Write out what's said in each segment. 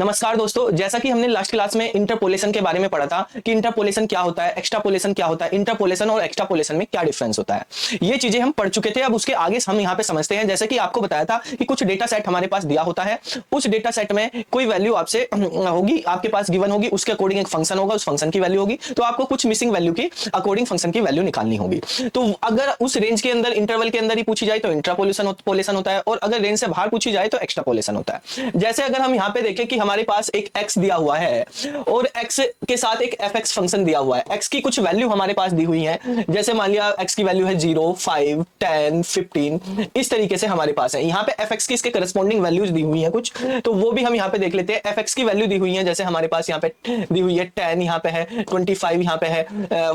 नमस्कार दोस्तों, जैसा कि हमने लास्ट क्लास में इंटरपोलेशन के बारे में पढ़ा था कि इंटरपोलेशन क्या होता है, एक्स्ट्रापोलेशन क्या होता है, इंटरपोलेशन और एक्स्ट्रापोलेशन में क्या डिफरेंस होता है। ये चीजें हम पढ़ चुके थे। अब उसके आगे हम यहाँ पे समझते हैं। जैसे कि आपको बताया था कि कुछ डेटा सेट हमारे पास दिया होता है, उस डेटा सेट में कोई वैल्यू आपसे होगी, आपके पास गिवन होगी, उसके अकॉर्डिंग एक फंक्शन होगा, उस फंक्शन की वैल्यू होगी, तो आपको कुछ मिसिंग वैल्यू की अकॉर्डिंग फंक्शन की वैल्यू निकालनी होगी। तो अगर उस रेंज के अंदर, इंटरवल के अंदर ही पूछी जाए तो इंट्रापोलेशन होता है, और अगर रेंज से बाहर पूछी जाए तो एक्स्ट्रापोलेशन होता है। जैसे अगर हम यहाँ पे देखें कि हमारे पास एक x दिया हुआ है और x के साथ एक fx फंक्शन दिया हुआ है, x की कुछ वैल्यू हमारे पास दी हुई है। जैसे मान लिया x की वैल्यू है 0, 5, 10, 15, इस तरीके से हमारे पास है। यहाँ पे fx की इसके करस्पॉन्डिंग वैल्यूज दी हुई है कुछ, तो वो भी हम यहाँ पे देख लेते हैं। fx की वैल्यू दी हुई है, जैसे हमारे पास यहाँ पे दी हुई है 10, यहाँ पे है 25, यहाँ पे है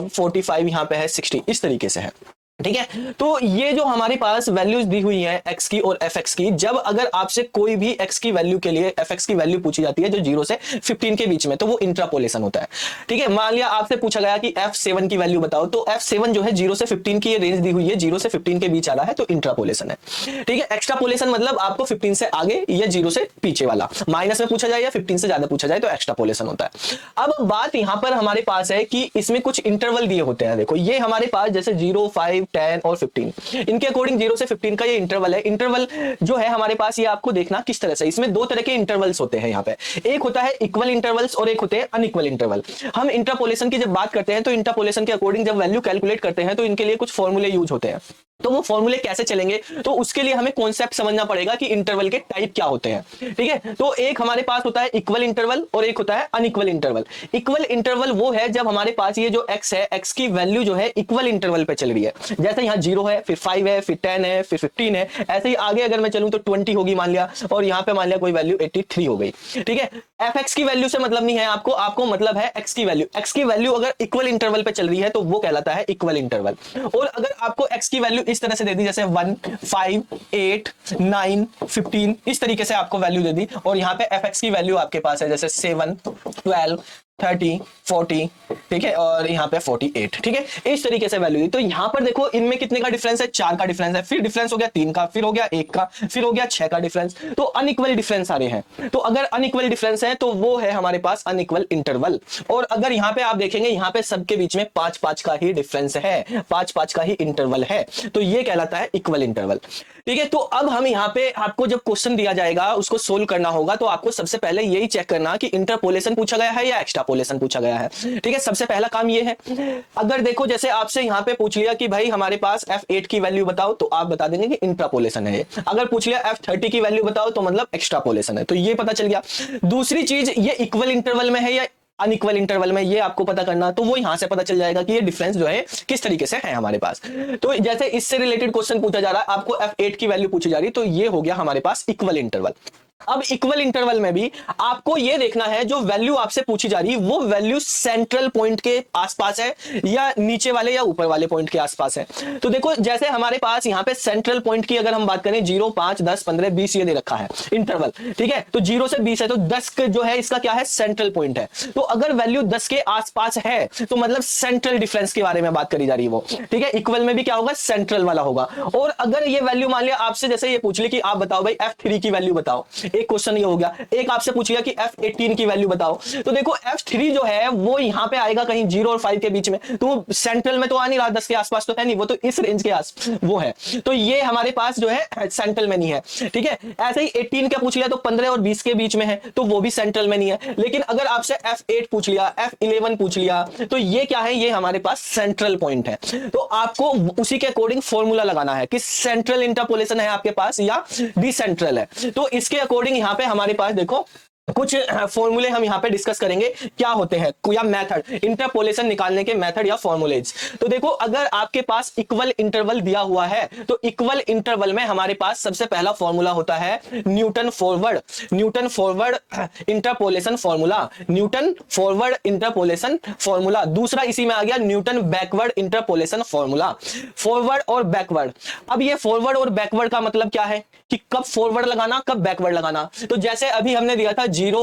45, यहाँ पे है 60, इस तरीके से है। ठीक है, तो ये जो हमारे पास वैल्यूज दी हुई है x की और fx की, जब अगर आपसे कोई भी x की वैल्यू के लिए fx की वैल्यू पूछी जाती है जो 0 से 15 के बीच में, तो वो इंट्रापोलेशन होता है। ठीक है, मान लिया आपसे पूछा गया कि f7 की वैल्यू बताओ, तो f7 जो है 0 से 15 की ये रेंज दी हुई है, 0 से 15 के बीच आ रहा है, तो इंट्रापोलेशन है। ठीक है, एक्स्ट्रापोलेशन मतलब आपको 15 से आगे या 0 से पीछे वाला, माइनस में पूछा जाए या 15 से ज्यादा पूछा जाए तो एक्स्ट्रापोलेशन होता है। अब बात यहां पर हमारे पास है कि इसमें कुछ इंटरवल दिए होते हैं। देखो ये हमारे पास जैसे 0, 5, 10 और 15, इनके अकॉर्डिंग 0 से 15 का ये इंटरवल है। इंटरवल जो है हमारे पास, ये आपको देखना किस तरह से, इसमें दो तरह के इंटरवल्स होते हैं। यहाँ पे एक होता है इक्वल इंटरवल्स और एक होते हैं अनइक्वल इंटरवल। हम इंटरपोलेशन की जब बात करते हैं तो इंटरपोलेशन के अकॉर्डिंग जब वैल्यू कैलकुलेट करते हैं तो इनके लिए कुछ फॉर्मूले यूज होते हैं। तो वो फॉर्मूले कैसे चलेंगे, तो उसके लिए हमें कॉन्सेप्ट समझना पड़ेगा कि इंटरवल के टाइप क्या होते हैं। ठीक है, तो एक हमारे पास होता है इक्वल इंटरवल और एक होता है अनइक्वल इंटरवल। इक्वल इंटरवल वो है जब हमारे पास ये जो x है, x की वैल्यू जो है इक्वल इंटरवल पे चल रही है। जैसे यहाँ 0 है, फिर 5 है, फिर 10 है, फिर 15 है, ऐसे ही आगे अगर मैं चलूं तो 20 होगी मान लिया, और यहाँ पे मान लिया कोई वैल्यू 83 हो गई। ठीक है, fx की वैल्यू से मतलब नहीं है आपको, आपको मतलब है x की वैल्यू। x की वैल्यू अगर इक्वल इंटरवल पे चल रही है तो वो कहलाता है इक्वल इंटरवल। और अगर आपको x की वैल्यू इस तरह से दे दी, जैसे 1, 5, 8, 9, 15, इस तरीके से आपको वैल्यू दे दी, और यहाँ पे fx की वैल्यू आपके पास है जैसे 7, 12, 30, 40, ठीक है, और यहाँ पे 48। ठीक है, इस तरीके से वैल्यू दी। तो यहाँ पर देखो इनमें कितने का डिफरेंस है, 4 का डिफरेंस है, फिर डिफरेंस हो गया 3 का, फिर हो गया 1 का, फिर हो गया 6 का डिफरेंस। तो अनइक्वल डिफरेंस आ रहे हैं। तो अगर अनइक्वल डिफरेंस है तो वो है हमारे पास अनइक्वल इंटरवल। और अगर यहाँ पे आप देखेंगे, यहाँ पे सबके बीच में 5-5 का ही डिफरेंस है, 5-5 का ही इंटरवल है, तो ये कहलाता है इक्वल इंटरवल। ठीक है, तो अब हम यहाँ पे आपको जब क्वेश्चन दिया जाएगा उसको सोल्व करना होगा, तो आपको सबसे पहले यही चेक करना कि इंटरपोलेशन पूछा गया है या एक्स्ट्रापोलेशन पूछा गया है। ठीक है, सबसे पहला काम ये है। अगर देखो जैसे आपसे यहाँ पे पूछ लिया कि भाई हमारे पास f8 की वैल्यू बताओ, तो आप बता देंगे कि इंट्रापोलेशन है। अगर पूछ लिया f30 की वैल्यू बताओ तो मतलब एक्स्ट्रापोलेशन है, तो ये पता चल गया। दूसरी चीज, ये इक्वल इंटरवल में है या अनइक्वल इंटरवल में, ये आपको पता करना, तो वो यहां से पता चल जाएगा कि ये डिफरेंस जो है किस तरीके से है हमारे पास। तो जैसे इससे रिलेटेड क्वेश्चन पूछा जा रहा है, आपको f8 की वैल्यू पूछी जा रही है, तो ये हो गया हमारे पास इक्वल इंटरवल। अब इक्वल इंटरवल में भी आपको यह देखना है जो वैल्यू आपसे पूछी जा रही है वो वैल्यू सेंट्रल पॉइंट के आसपास है या नीचे वाले या ऊपर वाले पॉइंट के आसपास है। तो देखो जैसे हमारे पास यहाँ पे सेंट्रल पॉइंट की अगर हम बात करें, 0, 5, 10, 15, 20 ये दे रखा है इंटरवल। ठीक है, तो 0 से 20 है, तो 10 जो है इसका क्या है, सेंट्रल पॉइंट है। तो अगर वैल्यू 10 के आसपास है तो मतलब सेंट्रल डिफरेंस के बारे में बात करी जा रही है वो। ठीक है, इक्वल में भी क्या होगा, सेंट्रल वाला होगा। और अगर ये वैल्यू मान लिया आपसे जैसे ये पूछ ली कि आप बताओ भाई f3 की वैल्यू बताओ, एक क्वेश्चन ये हो गया। एक आपसे पूछ लिया कि f18 की वैल्यू बताओ, तो देखो f3 जो है वो यहां पे आएगा कहीं 0 और 5 के बीच में, तो सेंट्रल में तो आ नहीं रहा, 10 के आसपास तो है नहीं, वो तो इस रेंज के आस वो है, तो ये हमारे पास जो है सेंट्रल में नहीं है। ठीक है, ऐसे ही 18 का पूछ लिया तो 15 और 20 के बीच में है, तो वो भी सेंट्रल में नहीं है। लेकिन अगर आपसे f8 पूछ लिया, f11 पूछ लिया, तो ये क्या है, ये हमारे पास सेंट्रल पॉइंट है। तो आपको उसी के अकॉर्डिंग फॉर्मूला लगाना है कि सेंट्रल इंटरपोलेशन है आपके पास या डिसेंट्रल है। तो इसके अकॉर्डिंग यहां पे हमारे पास देखो कुछ फॉर्मूले हम यहां पे डिस्कस करेंगे क्या होते हैं, या मेथड, इंटरपोलेशन निकालने के मेथड या फॉर्मूलेज। तो देखो अगर आपके पास इक्वल इंटरवल दिया हुआ है तो इक्वल इंटरवल में हमारे पास सबसे पहला फॉर्मूला होता है Newton forward interpolation formula, Newton forward interpolation formula. दूसरा इसी में आ गया Newton backward interpolation formula, forward और बैकवर्ड। अब ये फॉरवर्ड और बैकवर्ड का मतलब क्या है कि कब फॉरवर्ड लगाना कब बैकवर्ड लगाना। तो जैसे अभी हमने दिया था जीरो,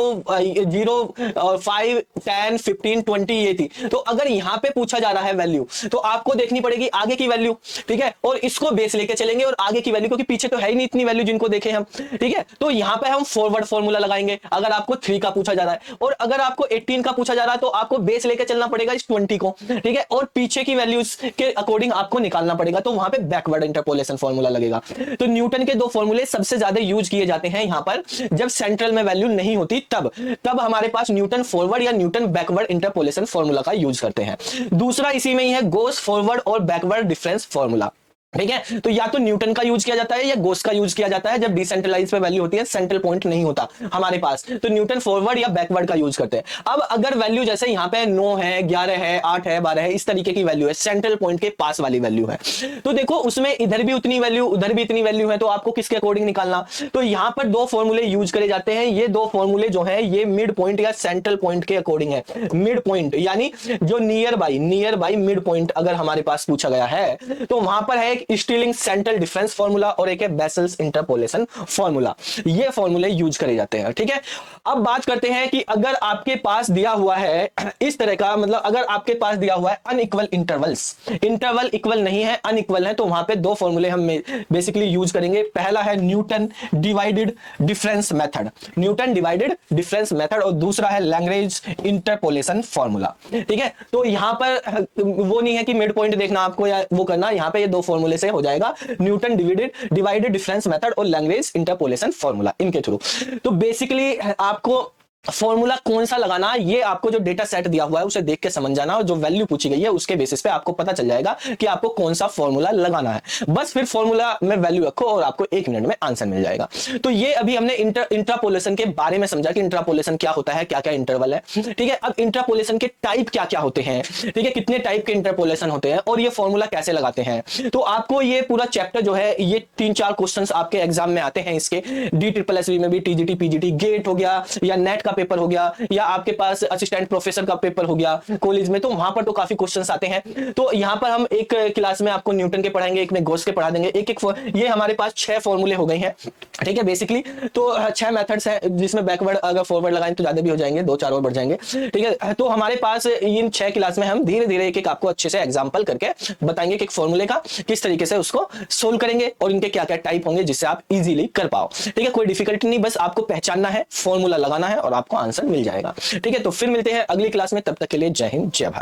5, 10, 15, 20 ये थी। तो अगर यहां पे पूछा जा रहा है वैल्यू, तो आपको देखनी पड़ेगी आगे की वैल्यू, ठीक है, और इसको बेस लेके चलेंगे और आगे की वैल्यू, क्योंकि पीछे तो है ही नहीं इतनी वैल्यू जिनको देखे हम, ठीक है। तो यहां पे हम फॉरवर्ड फॉर्मूला लगाएंगे अगर आपको 3 का पूछा जा रहा है, और अगर आपको 18 का पूछा जा रहा है तो आपको बेस लेके चलना पड़ेगा इस 20 को, ठीक है, और पीछे की वैल्यूज के अकॉर्डिंग आपको निकालना पड़ेगा, तो वहां पे बैकवर्ड इंटरपोलेशन फॉर्मूला लगेगा। तो न्यूटन के दो फॉर्मूले सबसे ज्यादा यूज किए जाते हैं यहां पर जब सेंट्रल में वैल्यू नहीं होती, तब हमारे पास न्यूटन फॉरवर्ड या न्यूटन बैकवर्ड इंटरपोलेशन फॉर्मूला का यूज करते हैं। दूसरा इसी में ही है गोस फॉरवर्ड और बैकवर्ड डिफरेंस फॉर्मूला, ठीक है। तो या तो न्यूटन का यूज किया जाता है या गोस का यूज किया जाता है जब डिसेंट्रलाइज पे वैल्यू होती है, सेंट्रल पॉइंट नहीं होता हमारे पास, तो न्यूटन फॉरवर्ड या बैकवर्ड का यूज करते हैं। अब अगर वैल्यू जैसे यहाँ पे 9 है, 11 है, 8 है, 12 है, इस तरीके की वैल्यू है, सेंट्रल पॉइंट के पास वाली वैल्यू है, तो देखो उसमें इधर भी उतनी वैल्यू, उधर भी इतनी वैल्यू है, तो आपको किसके अकॉर्डिंग निकालना। तो यहां पर दो फॉर्मूले यूज करे जाते हैं, ये दो फॉर्मूले जो है ये मिड पॉइंट या सेंट्रल पॉइंट के अकॉर्डिंग है। मिड पॉइंट यानी जो नियर बाई मिड पॉइंट अगर हमारे पास पूछा गया है, तो वहां पर है एक स्टीलिंग डिफरेंस फार्मूला और एक है बेसल्स इंटरपोलेशन फार्मूला, ये फार्मूले यूज करे जाते हैं, ठीक है। अब बात करते हैं कि अगर आपके पास दिया हुआ है इस तरह का, मतलब अगर आपके पास दिया हुआ है अनइक्वल इंटरवल्स, इंटरवल इक्वल नहीं है, अनइक्वल है, तो वहां पे दो फार्मूले हम बेसिकली यूज करेंगे। पहला है Newton divided difference method, Newton divided difference method, और दूसरा है लैग्रेंज इंटरपोलेशन फार्मूला, ठीक है। तो यहां पर वो नहीं है कि मिड पॉइंट देखना आपको या वो करना, यहां पे ये दो फार्मूले से हो जाएगा, न्यूटन डिवाइडेड डिफरेंस मेथड और लैग्रेंज इंटरपोलेशन फार्मूला, इनके थ्रू। तो बेसिकली आपको फॉर्मूला कौन सा लगाना, ये आपको जो डेटा सेट दिया हुआ है उसे देख के समझ जाना, और जो वैल्यू पूछी गई है उसके बेसिस पे आपको पता चल जाएगा कि आपको कौन सा फॉर्मूला लगाना है। बस फिर फॉर्मूला में वैल्यू रखो और आपको 1 मिनट में आंसर मिल जाएगा। तो ये अभी हमने इंट्रापोलेशन के बारे में समझा कि इंट्रापोलेशन क्या होता है, क्या क्या इंटरवल है, ठीक है। अब इंट्रापोलेशन के टाइप क्या क्या होते हैं, ठीक है, कितने टाइप के इंटरपोलेशन होते हैं और ये फॉर्मूला कैसे लगाते हैं। तो आपको ये पूरा चैप्टर जो है, ये 3-4 क्वेश्चन आपके एग्जाम में आते हैं इसके, DSSS में भी, TGT PGT गेट हो गया या नेट का पेपर हो गया या आपके पास असिस्टेंट प्रोफेसर का पेपर हो गया कॉलेज में, तो वहां पर तो काफी क्वेश्चंस आते हैं। तो यहां पर हम एक क्लास में आपको न्यूटन के पढ़ाएंगे, एक में गॉस के पढ़ा देंगे, एक ये हमारे पास 6 फॉर्मूले हो गए हैं, ठीक है। बेसिकली तो 6 मेथड्स हैं, जिसमें बैकवर्ड अगर फॉरवर्ड लगाएं तो ज्यादा भी हो जाएंगे, 2-4 और बढ़ जाएंगे, ठीक है। तो हमारे पास इन 6 क्लास में हम धीरे धीरे एक आपको अच्छे से एग्जाम्पल करके बताएंगे कि एक फॉर्मूले का किस तरीके से उसको सोल्व करेंगे और इनके क्या क्या टाइप होंगे जिससे आप इजीली कर पाओ, ठीक है। कोई डिफिकल्टी नहीं, बस आपको पहचानना है, फॉर्मूला लगाना है और आपको आंसर मिल जाएगा, ठीक है। तो फिर मिलते हैं अगली क्लास में, तब तक के लिए जय हिंद, जय भारत।